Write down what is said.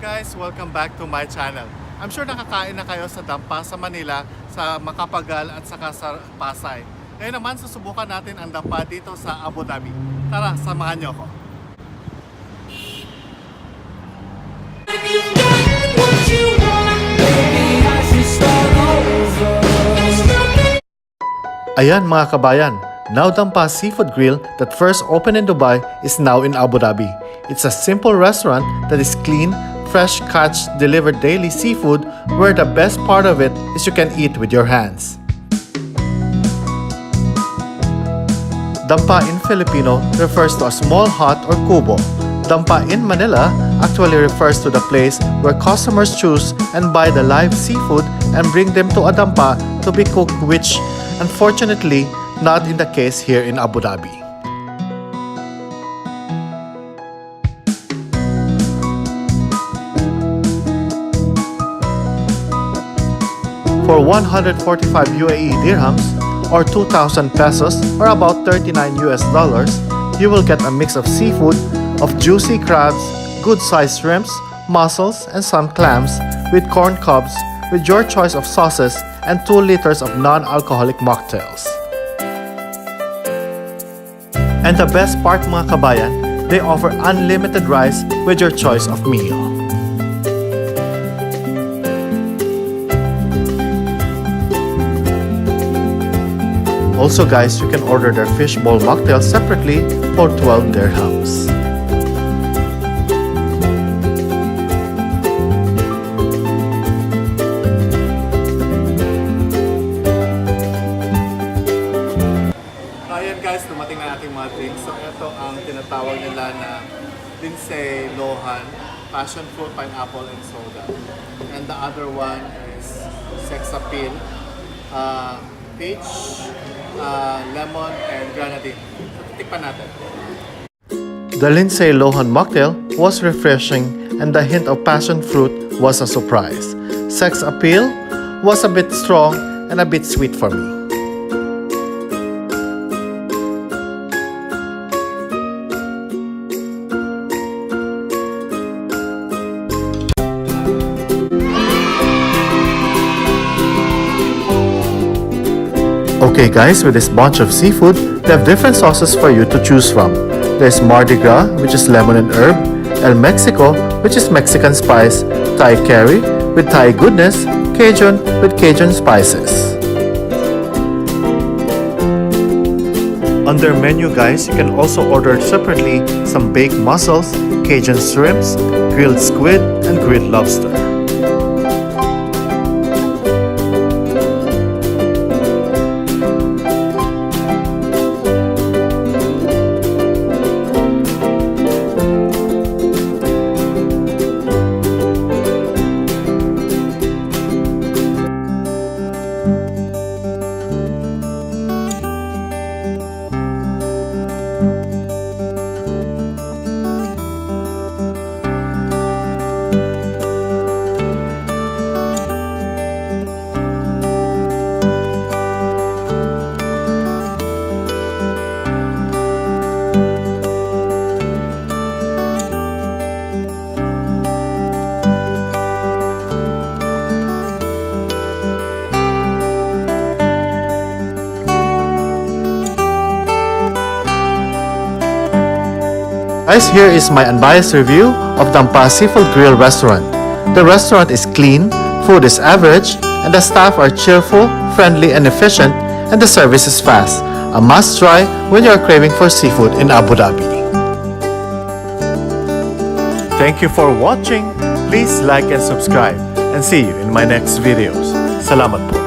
guys! Welcome back to my channel. I'm sure nakakain na kayo sa Dampa sa Manila, sa Macapagal at saka sa Pasay. Ngayon naman susubukan natin ang Dampa dito sa Abu Dhabi. Tara, samahan niyo ako. Ayan mga kabayan, Now Dampa Seafood Grill that first opened in Dubai is now in Abu Dhabi. It's a simple restaurant that is clean, fresh catch delivered daily seafood where the best part of it is you can eat with your hands. Dampa in Filipino refers to a small hut or kubo. Dampa in Manila actually refers to the place where customers choose and buy the live seafood and bring them to a dampa to be cooked, which unfortunately not in the case here in Abu Dhabi. For 145 UAE dirhams or 2,000 pesos or about 39 US dollars, you will get a mix of seafood of juicy crabs, good-sized shrimps, mussels, and some clams with corn cobs with your choice of sauces and 2 liters of non-alcoholic mocktails. And the best part mga kabayan, they offer unlimited rice with your choice of meal. Also guys, you can order their fishbowl mocktail separately for 12 dirhams. Ayan guys, dumating na ating mga drinks. So ito ang tinatawag nila na Lindsay Lohan, passion fruit, pineapple, and soda. And the other one is sex appeal, peach, lemon, and grenadine. So titikpan natin. The Lindsay Lohan mocktail was refreshing and the hint of passion fruit was a surprise. Sex appeal was a bit strong and a bit sweet for me. Okay guys, with this bunch of seafood, they have different sauces for you to choose from. There's Mardi Gras, which is lemon and herb, El Mexico, which is Mexican spice, Thai curry with Thai goodness, Cajun with Cajun spices. On their menu guys, you can also order separately some baked mussels, Cajun shrimps, grilled squid, and grilled lobster. Guys, here is my unbiased review of Dampa Seafood Grill restaurant. The restaurant is clean, food is average, and the staff are cheerful, friendly, and efficient, and the service is fast. A must try when you are craving for seafood in Abu Dhabi. Thank you for watching. Please like and subscribe, and see you in my next videos. Salamat po.